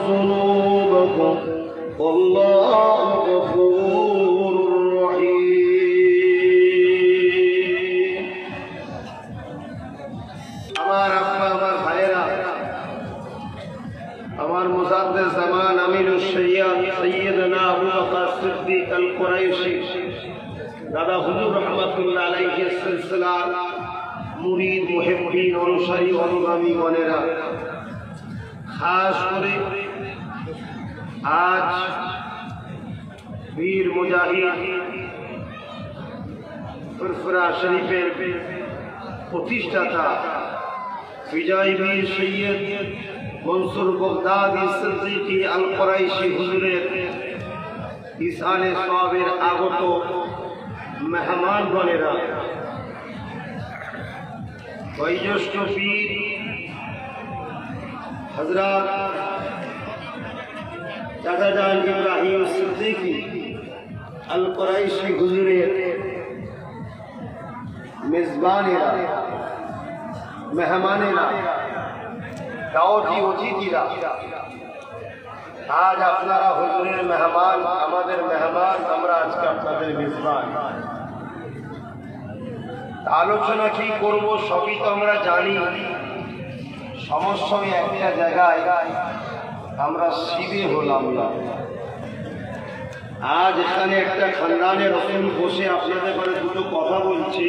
ذنوبكم والله غفور رحيم আমার আব্বা আমার ভাইরা আমার মুজাদ্দিদ জামান আমিরুশ শরিয়াত সৈয়দনা আবু বকর সিদ্দিক আল কুরাইশি দাদা হুজুর রহমাতুল্লাহ আলাইহির সিলসিলা মুরিদ মুহিব্বিন অনুসারী অনুগামী গণেরা খাস করে আজ বীর মুজাহিদ ফুরফুরা শরীফের প্রতিষ্ঠাতা বিজয় বীর সৈয়দ মনসুর বগদাদি সিদ্দিকী আল কুরাইশি হুজুরের ইসালে সওয়াবের আগত মেহমানগণেরা, বয়োজ্যেষ্ঠ পীর হযরত চাচাজান ইব্রাহিম সিদ্দিকী আল কুরাইশি হুজুরের মেজবানেরা, মেহমানেরা, দাওয়াতি অতিথিরা, আজ আপনারা হুজুরের মেহমান, আমাদের মেহমান, আমরা আজকে আপনাদের মেজবান। আলোচনা কি করব সবই তো আমরা জানি। সমস্যা একটা জায়গায় আমরা সিধে হলাম না। আজ এখানে একটা খানদানের রসুল বসে আপনাদের ঘরে দুটো কথা বলছে,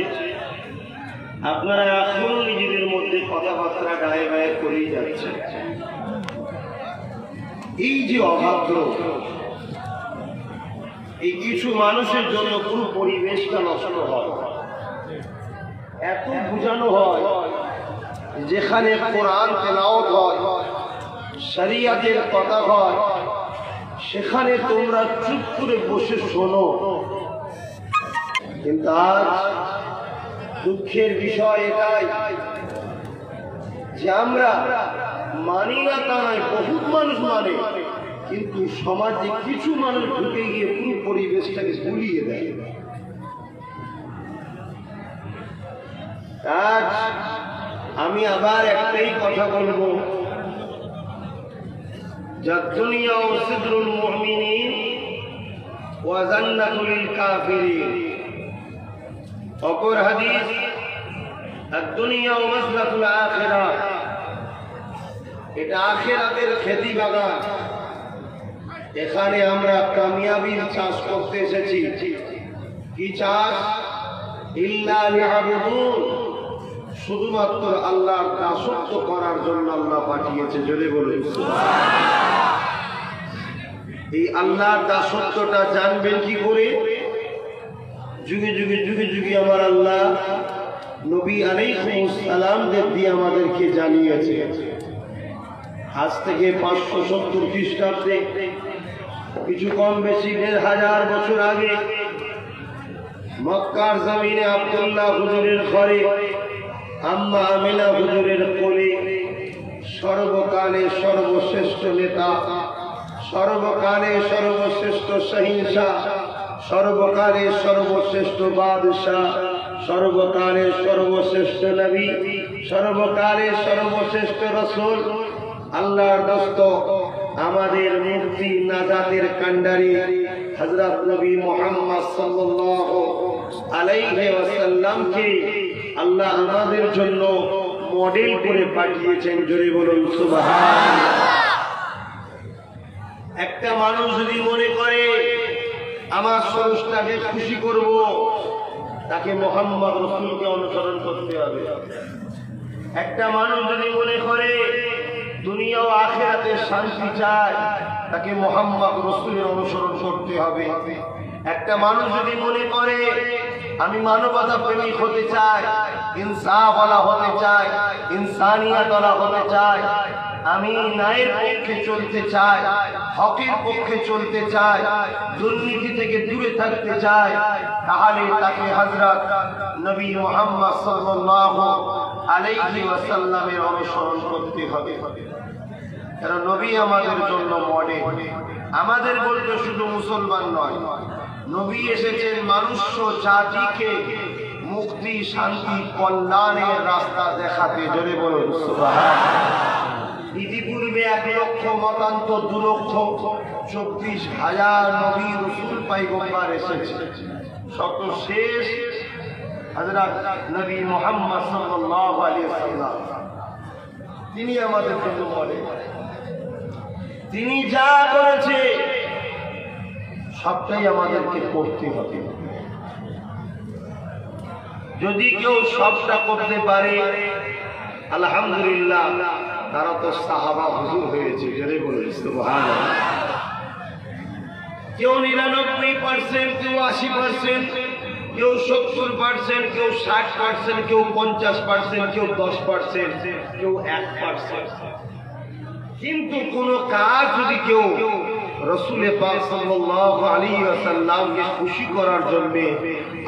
আপনারা এখনো নিজেদের মধ্যে কথাবার্তা গায়ে গায়ে করেই যাচ্ছে। এই যে অভাদ্র, এই কিছু মানুষের জন্য পুরো পরিবেশটা নষ্ট হয়। এত বুঝানো হয়, যেখানে কোরআন তেলাওয়াত হয়, শরিয়তের কথা হয়, সেখানে তোমরা চুপ করে বসে শোনো। কিন্তু আজ দুঃখের বিষয় এটাই যে আমরা মানি না তা নয়, বহুত মানুষ মানে, কিন্তু সমাজে কিছু মানুষ ঢুকে গিয়ে পুরো পরিবেশটাকে গুলিয়ে দেয়। আজ আমি আবার একটাই কথা বলবো, দুনিয়া সিদরুল মুমিনিন ওয়া জান্নাতুল কাফিরিন। অপর হাদিস, দুনিয়া মাসলাকুল আখিরাহ, এটা আখিরাতের খেতি বাগান। এখানে আমরা কামিয়াবির চাষ করতে এসেছি। কি চাষ? ইল্লা লিয়াবুদুন, শুধুমাত্র আল্লাহর দাসত্ব করার জন্য আল্লাহ পাঠিয়েছে। জোরে বলুন সুবহানাল্লাহ। এই আল্লাহর দাসত্বটা জানবেন কি করে? যুগে যুগে যুগে যুগে আমার আল্লাহ নবী আলাইহিস সালামদের দিয়ে আমাদেরকে জানিয়েছে। আজ থেকে 570 খ্রিস্টাব্দে, কিছু কম বেশি 1500 বছর আগে, মক্কার জমিনে আব্দুল্লাহ হুজুরের ঘরে, আম্মা আমিনা হুজুরের কোলে, সর্বকালে সর্বশ্রেষ্ঠ নেতা, সর্বকালে সর্বশ্রেষ্ঠ সহিংসা, সর্বকালে সর্বশ্রেষ্ঠ বাদশাহ, সর্বকালে সর্বশ্রেষ্ঠ নবী, সর্বকালে সর্বশ্রেষ্ঠ রাসূল, আল্লাহর দোস্ত, আমাদের মুক্তি নাজাতের কান্ডারি হযরত নবী মুহাম্মদ সাল্লাল্লাহু আলাইহি ওয়াসাল্লামকে আল্লাহ আমাদের জন্য মডেল করে পাঠিয়েছেন। জোরে বলুন সুবহানাল্লাহ। একটা মানুষ যদি মনে করে আমার স্রষ্টাকে খুশি করব, তাকে মুহাম্মদ রাসূলকে অনুসরণ করতে হবে। একটা মানুষ যদি মনে করে দুনিয়া ও আখিরাতে শান্তি চায়, তাকে মুহাম্মদ রাসূলের অনুসরণ করতে হবে। একটা মানুষ যদি মনে করে আমি মানবতা প্রেমিক হতে চাই, ইনসাফওয়ালা হতে চাই, ইনসানিয়াতওয়ালা হতে চাই, আমি ন্যায়ের পক্ষে চলতে চাই, হকের পক্ষে চলতে চাই, দুর্নীতি থেকে দূরে থাকতে চাই, তাহলে তাকে হযরত নবী মুহাম্মদ সাল্লাল্লাহু আলাইহি ওয়াসাল্লামের অনুসরণ করতে হবে। কারণ নবী আমাদের জন্য মডেল। আমাদের বলতে শুধু মুসলমান নয়, নবী এসেছেন মানুষ জাতিকে মুক্তি, শান্তি, কল্যাণের রাস্তা দেখাতে। জোরে বলুন সুবহানাল্লাহ। ইতিপূর্বে 1,00,000 মতান্ত 2,24,000 নবী রাসূল পয়গম্বর এসেছে। সর্বশেষ হযরত নবী মুহাম্মদ সাল্লাল্লাহু আলাইহি ওয়াসাল্লাম, তিনি আমাদের জন্য বলেন, তিনি যা করেছে সবটাই আমাদেরকে করতে হবে। যদি কেউ সবটা করতে পারে আলহামদুলিল্লাহ, তারা তো সাহাবা হুজুর হয়েছে। জোরে বলুন সুবহানাল্লাহ। কেউ 99%, কেউ 80%, কেউ 70%, কেউ 60%, কেউ 50%, কেউ 10%, কেউ 1%। কিন্তু কোন কাজ যদি কেউ রাসূল পাক সাল্লাল্লাহু আলাইহি ওয়াসাল্লামকে খুশি করার জন্য,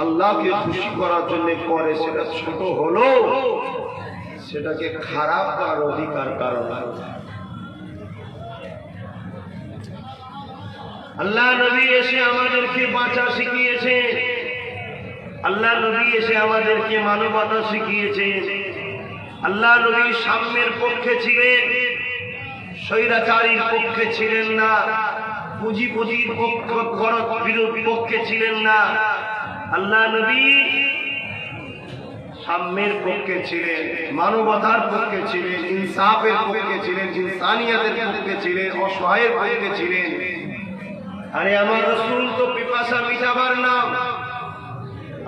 আল্লাহকে খুশি করার জন্য করে, সেটা ছোট হলো, সেটাকে খারাপ করার অধিকার কারণ। আল্লাহ নবী এসে আমাদেরকে বাঁচা শিখিয়েছে, আল্লাহ নবী এসে আমাদেরকে মানবতা শিখিয়েছে। আল্লাহ নবী সাম্যের পক্ষে ছিলেন, স্বৈরাচারীর পক্ষে ছিলেন না, পুঁজিপতির পক্ষে ছিলেন না। আল্লাহ নবী সাম্যের পক্ষে ছিলেন, মানবতার পক্ষে ছিলেন, ইনসাফের পক্ষে ছিলেন, ইনসানিয়াতের পক্ষে ছিলেন, অসহায়ের পক্ষে ছিলেন। আরে আমার রাসূল তো পিপাসা মিটাবার নাম,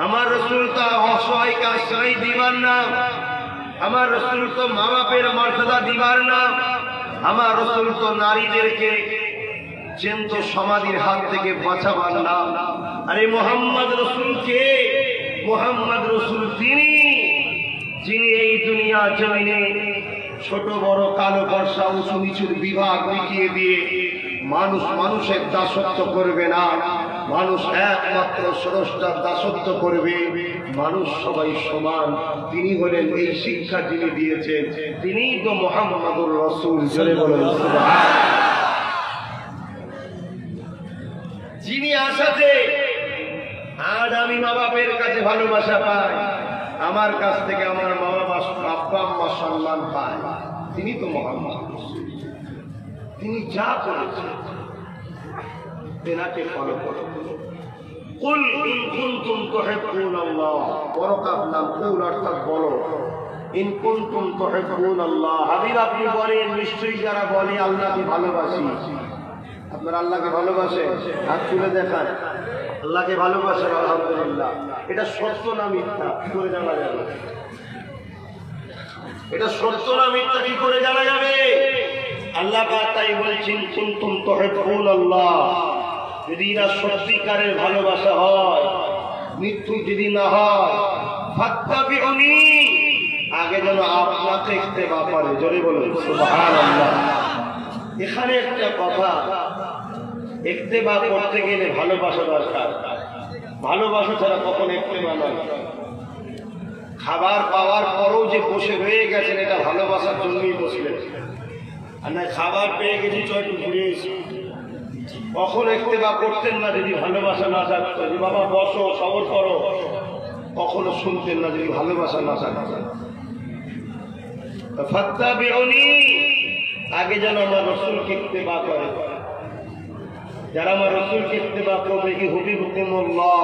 আমার রাসূল তো অসহায়কে আশ্রয় দিবার নাম, আমার রাসূল তো মা বাপের মর্যাদা দিবার নাম, আমার রাসূল তো নারীদেরকে জ্যান্ত সমাধির হাত থেকে বাঁচাবার নাম। আরে মুহাম্মদ রাসূল কে? মুহাম্মদ রাসূল তিনি, যিনি এই দুনিয়া জমিনে ছোট বড় কালো বর্ষা উঁচু নিচুর বিভাগ মিটিয়ে দিয়ে মানুষের দাসত্ব করবে না, মানুষ একমাত্র স্রষ্টার দাসত্ব করবে, মানুষ সবাই সমান। তিনি হলেন এই শিক্ষা যিনি দিয়েছেন, তিনিই তো মুহাম্মদুর রাসূল। জোরে বলুন সুবহানাল্লাহ। যিনি আসাতে আজ আমি মা বাপের কাছে ভালোবাসা পাই, আমার কাছ থেকে আমার মা বাবা আব্বা আম্মা সম্মান পায়, তিনি তো মুহাম্মদ। তিনি যা করেছেন তেনাকে ফলো করো। কুল ইন কুনতুম তুহিব্বুনাল্লাহ, পরকার নাম কুল অর্থাৎ বলো, ইন কুনতুম তুহিব্বুনাল্লাহ। হাবিব আপনি বলেন, নিশ্চয়ই যারা বলে আল্লাহকে ভালোবাসি। আপনারা আল্লাহকে ভালোবাসেন? হাত তুলে দেখান। আল্লাহকে ভালোবাসেন, আলহামদুলিল্লাহ। এটা সত্য না মিথ্যা কি করে জানা যাবে? এটা সত্য না মিথ্যা কি করে জানা যাবে? আল্লাহ পাক তাই বলছেন, কুনতুম তুহিব্বুনাল্লাহ। যদি না সত্যিকারের ভালোবাসা হয়, মৃত্যু যদি না হয়, ফাত্তাবিউনি, আগে যেন আপনাকে ইত্তেবা করে। জোরে বলুন সুবহানাল্লাহ। এখানে একটা কথা, ইত্তেবা করতে গেলে ভালোবাসা দরকার। ভালোবাসা ছাড়া কখন ইত্তেবা নয়। খাবার পাওয়ার পরও যে বসে রয়ে গেছেন, এটা ভালোবাসার জন্যই বসলেন। আর না খাবার পেয়ে গেছি তো একটু ঘুরে এসি, কখন ইত্তেবা করতেন না যদি ভালোবাসা না থাকতো। যে বাবা বসো, সবর করো, কখনো শুনতেন না যদি ভালোবাসা না থাকতো। ফাত্তাবিউনি, আগে যেন আমার রাসূলকে ইত্তেবা করে। যারা আমার রাসূলকে ইত্তেবা করবে, ইউহিব্বুকুমুল্লাহ,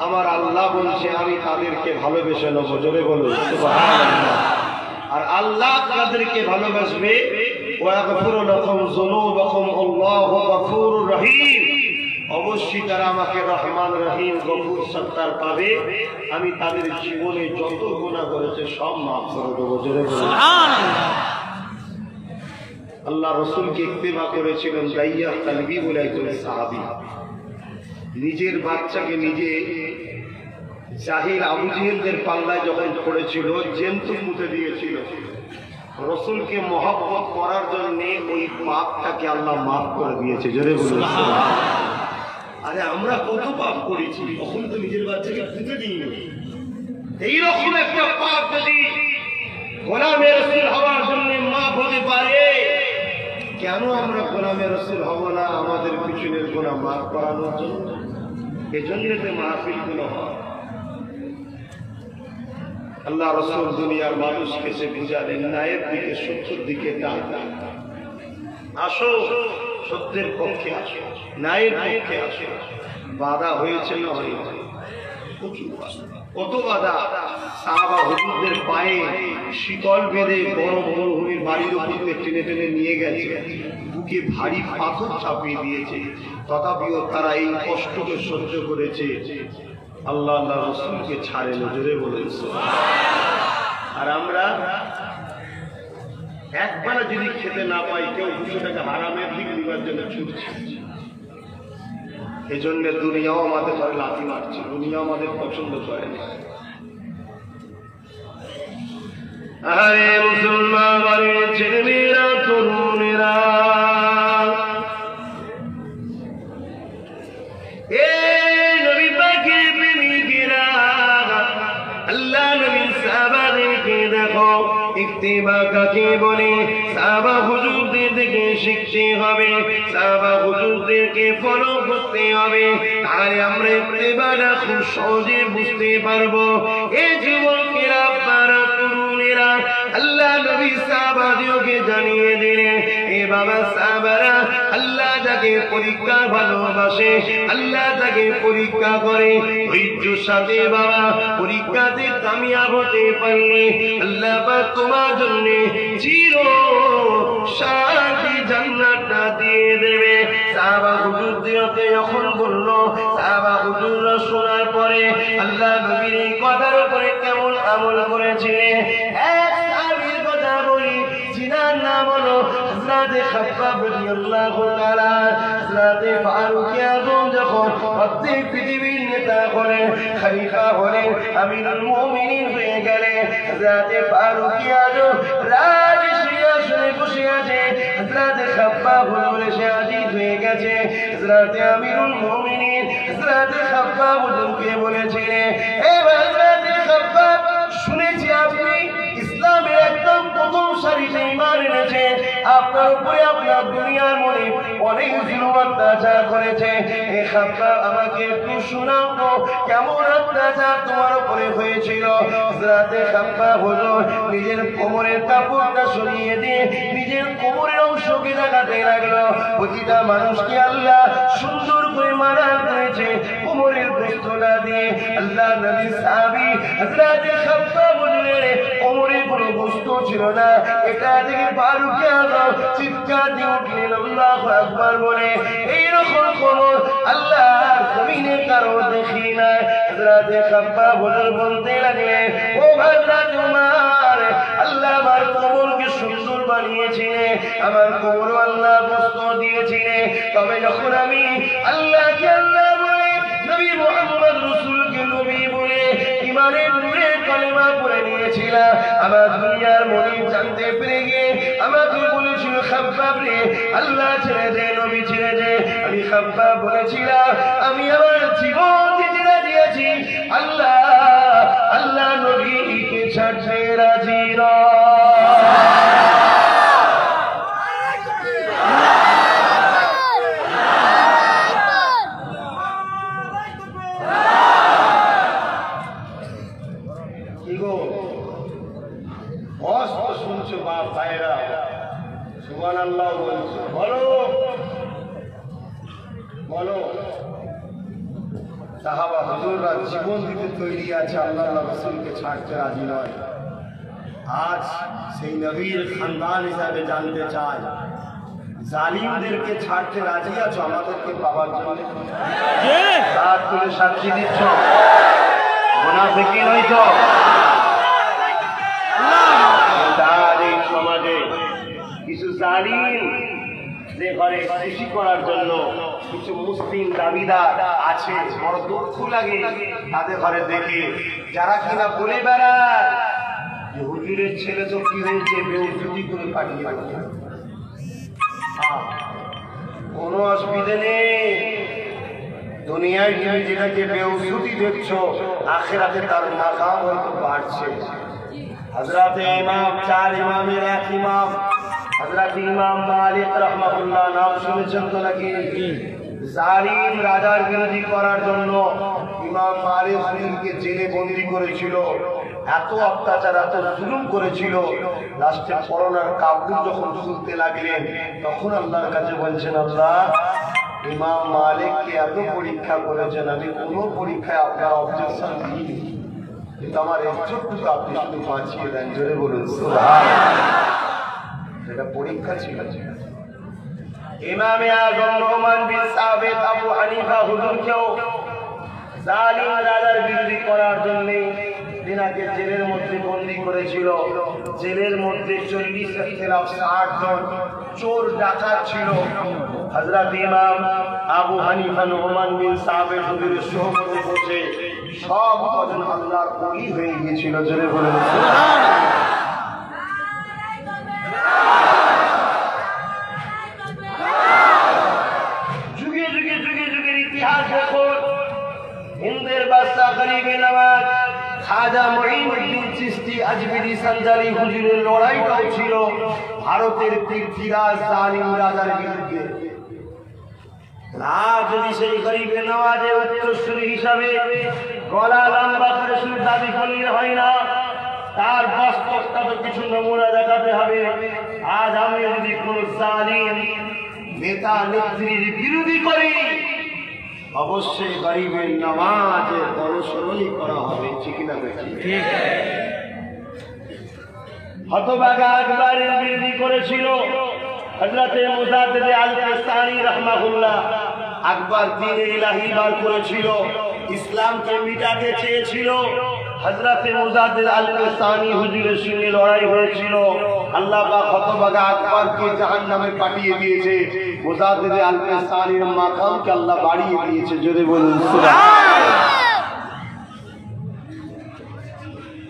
আমার আল্লাহ বলছে আমি তাদেরকে ভালোবেসে নেব। জোরে বলুন সুবহানাল্লাহ। আর আল্লাহ তাদেরকে ভালোবাসবে, ওয়াগফিরু লাকুম যুনুবাকুম, আল্লাহু গফুরুর রহিম। অবশ্যই তারা আমাকে রহমান রহিম গফুর সত্তার পাবে। আমি তাদের জীবনে যত গুনাহ করেছে সব মাফ করে দেবো। জোরে বলুন সুবহানাল্লাহ। আল্লাহ রাসূলকে ইত্তেবা করেছিলেন দাইয়া তালবি বলে একজন সাহাবী। নিজের বাচ্চাকে নিজে জাহিল আবু জেহেলদের পাল্লায় যখন পড়েছিল, জেন্তু মুতে দিয়েছিল। রাসূলকে মহব্বত করার জন্য ওই পাপটাকে আল্লাহ মাফ করে দিয়েছে। জোরে বলুন সুবহানাল্লাহ। আরে আমরা কত পাপ করেছি, তখন তো নিজের বাচ্চাকে পুঁতে দিইনি। এইরকম একটা পাপ যদি গোলামে রাসূল হওয়ার জন্য মাফ হতে পারে, কেন আমরা গোলামে রাসূল হব না আমাদের পিছনের গুনাহ মাফ করানোর জন্য? এজন্য তো মাহফিলগুলো হয়। আল্লাহ রাসূল দুনিয়ার মানুষকে সে বুঝালেন, ন্যায়ের দিকে, সত্যের দিকে ডাক। আসো, সত্যের পক্ষে আসো, ন্যায়ের পক্ষে আসো। বাধা হয়েছে না হয়েছে? কত বাধা! সাহাবা হুজুরদের পায়ে শিকল বেঁধে বড় মরুভূমির বাড়ির উপর টেনে টেনে নিয়ে গেছে, বুকে ভারী পাথর চাপিয়ে দিয়েছে, তথাপিও তারা এই কষ্টকে সহ্য করেছে। আল্লাহ আল্লাহ রাসূলকে ছাড়েন, জোরে বলেন সুবহানাল্লাহ। আর আমরা একবারে যদি খেতে না পাই, কেউ 200 টাকা হারামের দিকে নেবার জন্য ছুটছি। এই জন্য দুনিয়াও আমাদের ঘরে লাথি মারছে, দুনিয়া আমাদের পছন্দ করে না। আরে মুসলমান বাড়ির ছেলেমেয়েরা, তরুণেরা, নবী পাকের প্রেমিকেরা, আল্লাহ নবী সাহাবাদেরকে দেখো, ইত্তেবা কাকে বলে? সাহাবা হুজুরদের থেকে শিখতে হবে, সাহাবা হুজুরদেরকে ফলো করতে হবে, তাহলে আমরা ইত্তেবাটা খুব সহজে বুঝতে পারবো। এই যুবকেরা, আপনারা তরুণেরা, আল্লাহ নবী সাহাবাদেরকে জানিয়ে দিলেন, এ বাবা সাহাবারা, আল্লাহ যাকে পরীক্ষা ভালোবাসে, আল্লাহ তাকে পরীক্ষা করে, ধৈর্যের সাথে বাবা পরীক্ষাতে কামিয়াব হতে পারলে আল্লাহ পাক তোমার জন্য চির শান্তি জান্নাতটা দিয়ে দেবে। সাহাবা হুজুরদেরকে যখন বললো, সাহাবা হুজুররা শোনার পরে আল্লাহ নবীর এই কথার উপরে কেমন আমল করেছিলেন। এক সাহাবীর কথা বলি, যিনার নাম হলো হযরত খাব্বাব রাদিয়াল্লাহু তাআলা। হযরত ফারুক আযম যখন প্রত্যেক পৃথিবীর নেতা হলেন, খলিফা হলেন, আমিরুল মুমিনিন হয়ে গেলেন, হযরত ফারুক আযম রাজ সিংহাসনে বসে আছে, হযরত খাব্বাব হুজুর এসে হাজির হয়ে গেছে। হযরত আমিরুল মুমিনিন হযরত খাব্বাব হুজুরকে বলেছিলেন, এ হযরত খাব্বাব, শুনেছি আপনি ইসলামের একদম প্রথম সারিতে ঈমান এনেছেন, আপনার উপরে আপনার দুনিয়ার মনে অনেক জুলুম অত্যাচার করেছে। এই খাব্বাব, আমাকে একটু শোনাও তো, কেমন অত্যাচার তোমার উপরে হয়েছিল? হযরত খাব্বাব হুজুর নিজের কোমরের কাপড়টা সরিয়ে দিয়ে নিজের কোমরের অংশকে দেখাতে লাগলো। প্রতিটা মানুষকে আল্লাহ সুন্দর করে মানা করেছে কোমরের বস্ত্রটা দিয়ে। আল্লাহ নবী সাহাবী হযরত খাব্বাব হুজুরের কোমরে কোনো বস্ত্র ছিল না। এটা দেখে ফারুক আযম চিৎকার দিয়ে উঠলেন, আল্লাহু আকবার বলে, এইরকম কোমর আল্লাহর জমিনে কারো দেখি নাই। হযরত খাব্বাব হুজুর বলতে লাগলেন, ও হযরত উমর, আল্লাহ আমার কোমরকে সুন্দর বানিয়েছিলেন, আমার কোমর আল্লাহ বস্ত্র দিয়েছিলেন, তবে যখন আমি আল্লাহকে আল্লাহ বলে, নবী মুহাম্মদ রাসূলকে নবী বলে ঈমানের নূরে কালেমা পড়ে নিয়েছিলাম, আমার দুনিয়ার মনিব জানতে পেরে গিয়ে আমাকে বলেছিল, খাব্বাব রে, আল্লাহ ছেড়ে দে, নবী ছেড়ে দে। আমি খাব্বাব বলেছিলাম, আমি আমার জীবন দিতে রাজি আছি, আল্লাহ আল্লাহ নবীকে ছাড়তে রাজি নয়। শুনছো বাপ ভাইরা, সুবহানাল্লাহ বলছো, বলো বলো। সাহাবা হুজুররা জীবন দিতে তৈরি আছে, আল্লাহ রাসূলকে ছাড়তে রাজি নয়। আজ সেই নবীর খানদান হিসাবে জানতে চাই, জালিমদেরকে ছাড়তে রাজি আছো আমাদেরকে পাওয়ার জন্য? হাত তুলে সাক্ষী দিচ্ছ, মুনাফিকি নয় তো? সমাজে কিছু জালিম যে ঘরে খুশি করার জন্য কিছু মুসলিম দাবিদার আছে, বড় দুঃখ লাগে তাদের ঘরে দেখে, যারা কিনা বলে বেড়ায় যে হুজুরের ছেলে তো কি হয়েছে, বেউজ্জতি করে পাঠিয়ে দেবে। কোনো অসুবিধে নেই, দুনিয়ায় তুমি যেটাকে বেউজ্জতি দেখছো, আখিরাতে তার মাকাম হয়তো বাড়ছে। হযরত ইমাম, 4 ইমামের এক ইমাম হযরত ইমাম মালিক রাহমাতুল্লাহ, নাম শুনেছেন তো নাকি? জালিম রাজার বিরোধী করার জন্য ইমাম মালিক হুজুরকে জেলে বন্দী করেছিল। এত অত্যাচার, এত জুলুম করেছিল। লাস্টে করোনার কাবুল যখন শুনতে লাগলেন, তখন আল্লাহর কাছে বলছেন, আল্লাহ ইমাম মালিককে এত পরীক্ষা করেছেন, আমি কোনো পরীক্ষায় আপনার অবজেকশন দিইনি, কিন্তু আমার ইজ্জতটুকু আপনি শুধু বাঁচিয়ে দেন। জোরে বলুন সুবহানাল্লাহ। এটা পরীক্ষা ছিল। ইমামে আযম নোমান বিন সাবিত আবু হানিফা হুজুরকেও জালিম রাজার বিরোধী করার জন্য তিনাকে জেলের মধ্যে বন্দী করেছিল। জেলের মধ্যে 40-60 জন চোর ডাকাত ছিল। হযরত ইমাম আবু হানিফা নোমান বিন সাবিত হুজুরের সোহবতে বসে সব কজন আল্লাহর ওলি হয়ে গিয়েছিল। জোরে বলেন সুবহানাল্লাহ। হিন্দের বাদশা গরিবে নওয়াজ খাজা মুঈনুদ্দিন চিশতি আজমিরি সঞ্জালি হুজুরের লড়াইটাও ছিল ভারতের পৃথ্বীরাজ জালিম রাজার বিরুদ্ধে। যদি সেই গরিবে নওয়াজের উত্তরসূরি হিসাবে গলা লম্বা করে শুধু দাবি করলে হয় না, তার বাস্তবতা তো কিছু নমুনা দেখাতে হবে। আজ আমি যদি কোন জালিম নেতা নেত্রীর বিরোধী করি, অবশ্যই গরিবের নওয়াজের অনুসরণই করা হবে। ঠিক না? ঠিক। হতভাগা আকবরের বিরোধী করেছিল হযরতে মুজাদ্দিদ আল-কিস্তানি রাহমাহুল্লাহ। আকবর দ্বীন-ই ইলাহি বার করেছিল, ইসলামকে মিটাতে চেয়েছিল। হযরতে মুজাদ্দিদ আল-কিস্তানি হুজুরের সঙ্গে লড়াই হয়েছিল। আল্লাহ পাক হতভাগা আকবরকে জাহান্নামে পাঠিয়ে দিয়েছে। মুজাদ্দিদ আল-কিস্তানির মাকামকে আল্লাহ বাড়িয়ে দিয়েছে। জোরে বলুন সুবহানাল্লাহ।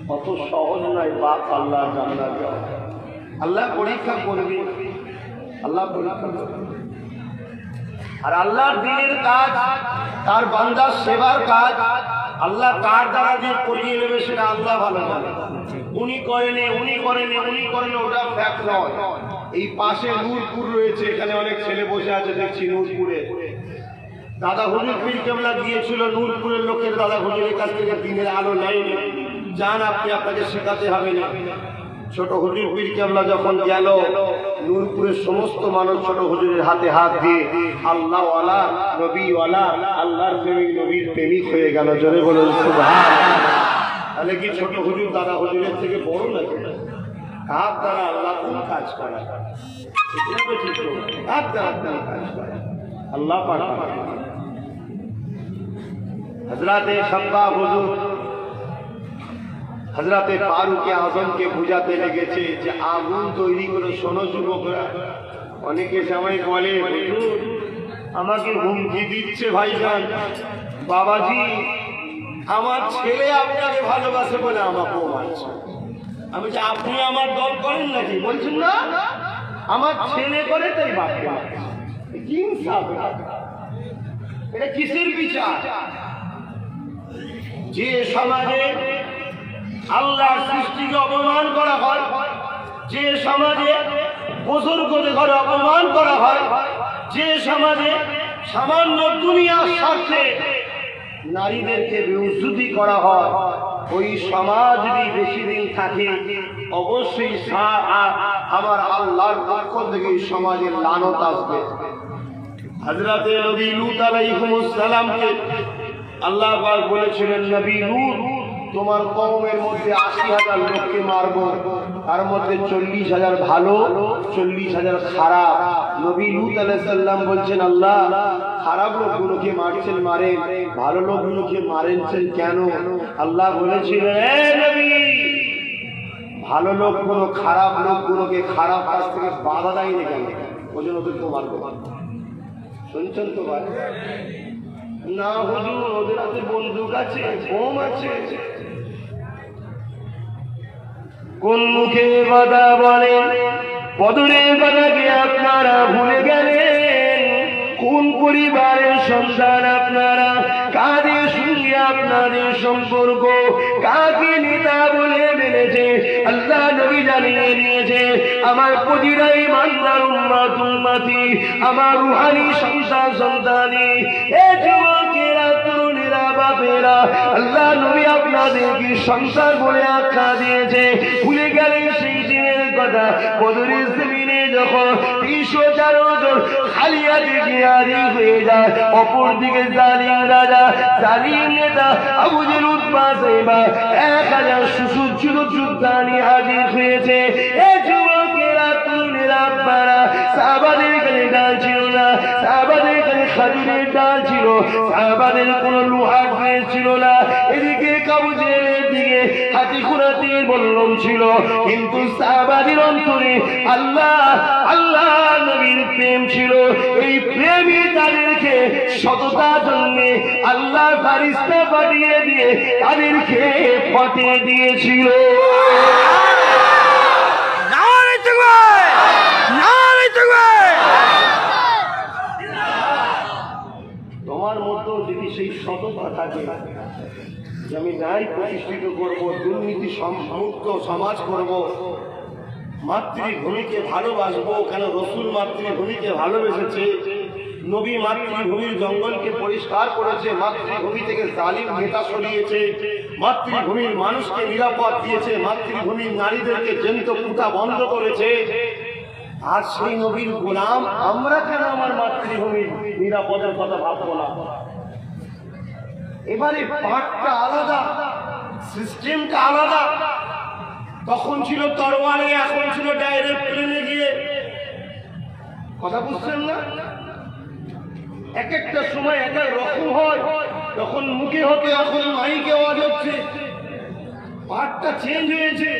কত সহজ নয় বাপ আল্লাহ জান্নাত যাওয়া। আল্লাহ পরীক্ষা করবে, আল্লাহ পরীক্ষা করবে। আর আল্লাহর দ্বীনের কাজ, তার বান্দার সেবার কাজ আল্লাহ কার দ্বারা যে করিয়ে নেবে সেটা আল্লাহ ভালো জানে। উনি করেনি, উনি করেনি, উনি করেনি, ওটা ফ্যাক্ট নয়। এই পাশে নূরপুর রয়েছে, এখানে অনেক ছেলে বসে আছে দেখছি নূরপুরে। দাদা হুজুর পীর কেবলা গিয়েছিল নূরপুরের লোকের দাদা হুজুরের কাছ থেকে দিনের আলো নেয়নি। যান আপনি, আপনাকে শেখাতে হবে না। ছোট হুজুর পীর কেবলা যখন গেল, নূরপুরের সমস্ত মানুষ ছোট হুজুরের হাতে হাত দিয়ে আল্লাহওয়ালা, নবীওয়ালা, আল্লাহর প্রেমিক, নবীর প্রেমিক হয়ে গেল। জোরে বলুন সুবহানাল্লাহ। তাহলে কি ছোট হুজুর দাদা হুজুরের থেকে বড় নাকি? কার দ্বারা আল্লাহ কোন কাজ করায়? কার দ্বারা কোন কাজ করায়? আল্লাহ পাক। হযরতে শাম্বা হুজুর হযরতে ফারুকে আজমকে বুঝাতে লেগেছে যে আগুন তৈরি করে শোনো যুবকরা। অনেকে সবাই বলে, হুজুর আমাকে হুমকি দিচ্ছে ভাইজান, বাবাজি আমার ছেলে আপনাকে ভালোবাসে বলে আমাকেও মারছে। আমি যে আপনি আমার দল করেন নাকি? বলছেন না, আমার ছেলে করে তাই বাপকে মারছে। কি ইনসাফ? এটা কিসের বিচার? যে সমাজে আল্লাহর সৃষ্টিকে অপমান করা হয়, যে সমাজে বুজুর্গদের ঘরে অপমান করা হয়, যে সমাজে সামান্য দুনিয়ার স্বার্থে নারীদেরকে বেউজ্জতি করা হয়, ওই সমাজ যদি বেশি দিন থাকে অবশ্যই আমার আল্লাহর পক্ষ থেকে সমাজের লানত আসবে। হযরতে নবী লূত আলাইহিস সালামকে আল্লাহ পাক বলেছিলেন, নবী লূত তোমার কওমের মধ্যে ৮০,০০০ লোককে মারবো, তার মধ্যে ৪০,০০০ ভালো, ৪০,০০০ খারাপ। নবী লূত আলাইহিস সালাম বলছেন, আল্লাহ খারাপ লোকগুলোকে মারছেন মারেন, ভালো লোকগুলোকে মারেনছেন কেন? আল্লাহ বলেছিলেন, হে নবী ভালো লোকগুলো খারাপ লোকগুলোকে খারাপ কাজ থেকে বাধা দেয় না কেন? ওই জন্য ওদেরকে মারবো। শুনছেন তো ভাই? না হুজুর ওদের হাতে বন্দুক আছে, বোম আছে। কোন মুখে বাধা বলেন? বদরের বাধাকে আপনারা ভুলে গেলেন। কোন পরিবারের সন্তান আপনারা, কাদের সঙ্গে আপনাদের সম্পর্ক, কাকে নেতা বলে মেনেছে আল্লাহ নবী জানিয়ে দিয়েছে। আমার প্রতিটা ইমানদার উম্মত উম্মতি, আমার রুহানি সন্তানি, এ যুবকেরা, তরুণেরা, বাপেরা, আল্লাহ নবী আপনাদেরকে সন্তান বলে আখ্যা দিয়েছে। ভুলে গেলেন সেই দিনের কথা, বদরের জমিনে যখন 314 জন খালি হাতে জিহাদি হয়ে যায়, অপর দিকে জালিম রাজা, জালিম নেতা আবু জেহেল, উতবা, সাইবা 1000 সুসজ্জিত যোদ্ধা নিয়ে হাজির হয়েছে। এ যুবকেরা, তরুণেরা, আব্বারা, সাহাবাদের কাছে ডাল ছিল না, সাহাবাদের কাছে খাজুরের ডাল ছিল, সাহাবাদের কোন লোহার ড্রেস ছিল না। এদিকে আবু জেহেলের দিকে হাতি ঘোড়াতে বল্লম ছিল, কিন্তু সাহাবাদের অন্তরে আল্লাহ আল্লাহ নবীর প্রেম ছিল। এই প্রেমই তাদেরকে সততার জন্য আল্লাহ ফারিস্তা পাঠিয়ে দিয়ে তাদেরকে ফতে দিয়েছিল। তোমার মতো যদি সেই সততা থাকে যে আমি ন্যায় প্রতিষ্ঠিত করবো, দুর্নীতি মুক্ত সমাজ করব, মাতৃভূমিকে ভালোবাসবো, কেন রসুল মাতৃভূমিকে ভালোবেসেছে, নবী মাতৃভূমির জঙ্গলকে পরিষ্কার করেছে, মাতৃভূমি থেকে জালিম নেতা সরিয়েছে, মাতৃভূমির মানুষকে নিরাপদ দিয়েছে, মাতৃভূমির নারীদেরকে জ্যান্ত পুঁতা বন্ধ করেছে। আর সেই নবীর গোলাম আমরা কেন আমার মাতৃভূমির নিরাপদের কথা ভাববো না? এবারে পাঠটা আলাদা, সিস্টেমটা আলাদা। তখন ছিল তরবারে, এখন ছিল ডাইরেক্ট প্লেনে গিয়ে। কথা বুঝছেন না? এক একটা সময় এক এক রকম হয়, তখন মুখে হতে, এখন মাইকে আওয়াজ হচ্ছে, পাঠটা চেঞ্জ হয়েছে।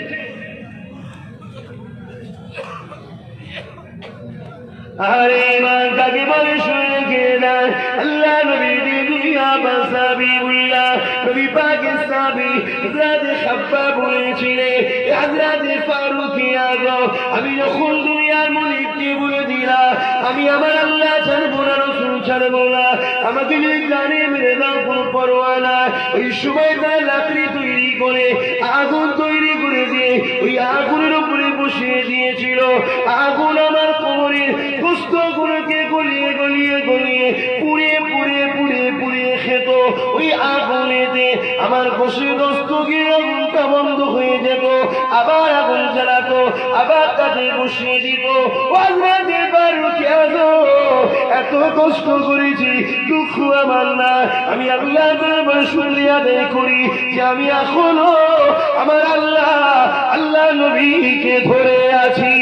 আরে ইমান কাকে বলে শুনে গেলা, আল্লাহ নবী দুনিয়া বাসাবিউল্লাহ, নবী পাকের সাহাবী হযরত খাব্বাব বলেছিলেন, হযরত ফারুক ইয়াগো, আমি যখন দুনিয়ার মালিককে বলে দিলাম আমি আমার আল্লাহ ছাড়বো না, রাসূল ছাড়বো না, আমাকে যদি জানে মেরে দাও কোনো পরোয়া না। ওই সময় তার লাকড়ি তৈরি করে, আগুন তৈরি করে দিয়ে ওই আগুনের উপরে বসিয়ে দিয়েছিল। আগুন আমার কোমরের গোশতগুলোকে গলিয়ে গলিয়ে গলিয়ে পুড়িয়ে পুড়িয়ে পুড়িয়ে পুড়িয়ে খেত। ওই আগুনেতে আমার গোশত গিয়ে আগুনটা বন্ধ হয়ে যেত, আবার আগুন জ্বালাতো, আবার তাতে বসিয়ে দিত। এত কষ্ট করেছি, দুঃখ আমার না, আমি আল্লাহ শুকরিয়া আদায় করি যে আমি এখনো আমার আল্লাহ আল্লাহ নবীকে ধরে আছি।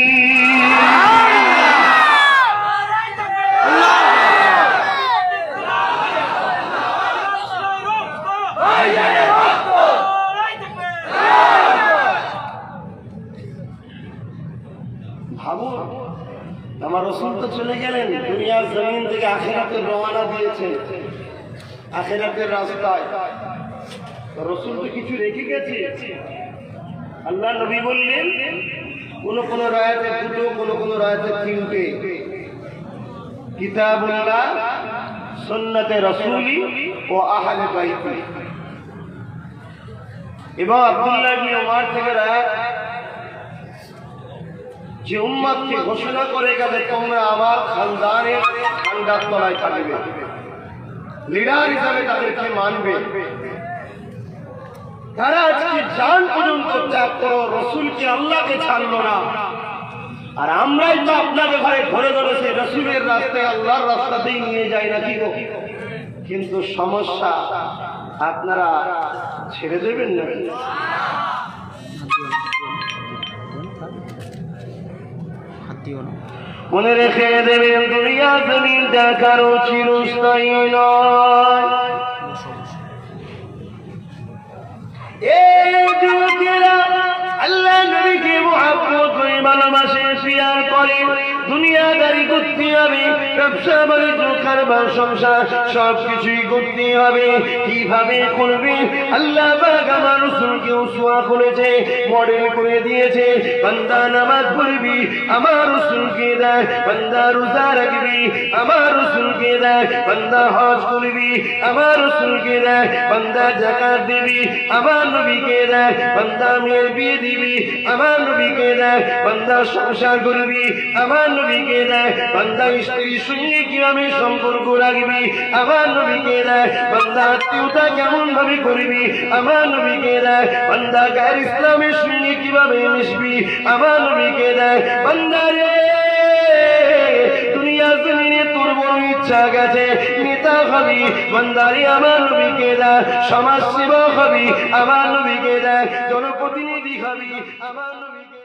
ভাবুন, আমার রাসূল তো চলে গেলেন, দুনিয়ার জমিন থেকে আখিরাতের রওনা দিয়েছেন, আখিরাতের রাস্তায়। রাসূল তো কিছু রেখে গেছে। আল্লাহ নবী বললেন, কোন কোন রায়াতে দুটো, কোন কোন রায়াতে তিনটে, কিতাবুল্লাহ, সুন্নতে রাসূলি ও আহলে বাইতি। এবং আব্দুল্লাহ ইবনে ওমর থেকে রায়াত যে উম্মতকে ঘোষণা করে গেছে তোমরা আমার খানদানের ঠান্ডার তলায় থাকবে, লিডার হিসাবে তাদেরকে মানবে। তারা আজকে জান পর্যন্ত ত্যাগ করো, রসুলকে আল্লাহকে ছাড়লো না। আর আমরাই তো আপনাদের ঘরে ধরে ধরেছে রসুলের রাস্তায়, আল্লাহর রাস্তাতেই নিয়ে যাই না কি গো? কিন্তু সমস্যা, আপনারা ছেড়ে দেবেন না। মনে রেখে দেবেন, দুনিয়া জমিনটা কারো চিরস্থায়ী নয়। এই যুবকেরা আল্লাহ নবীকে মুহাব্বত করে ভালোবাসে, শেয়ার করে, দুনিয়াদারি করতে হবে, ব্যবসা বাণিজ্য কারবার সংসার সবকিছুই করতে হবে। কিভাবে করবে? আল্লাহ পাক আমার রাসূলকে উসওয়া করেছে, মডেল করে দিয়েছে। বান্দা নামাজ পড়বি, আমার রাসূলকে দেখ, বান্দা রোজা রাখবি, আমার রাসূলকে দেখ, বান্দা হজ করবি আমার রাসূলকে দেখ, বান্দা যাকাত দিবি আমার নবীকে দেখ, বান্দা মেয়ের বিয়ে দিবি আমার নবীকে দেখ, বান্দা সংসার করবি আমার নবীকে দেখ, বান্দা স্ত্রীর সঙ্গে কিভাবে সম্পর্ক রাখবি আমার নবীকে দেখ, বান্দা আত্মীয়তা কেমন ভাবে করবি আমার নবীকে দেখ, বান্দা গায়ের ইসলামের সঙ্গে কিভাবে মিশবি আমার নবীকে দেখ। বান্দা রে দুনিয়া জমিনে তোর বড় ইচ্ছা গেছে নেতা হবি, বান্দারে আমার নবীকে দেখ, সমাজ সেবক হবি আমার নবীকে দেখ, জনপ্রতিনিধি হবি আমার নবীকে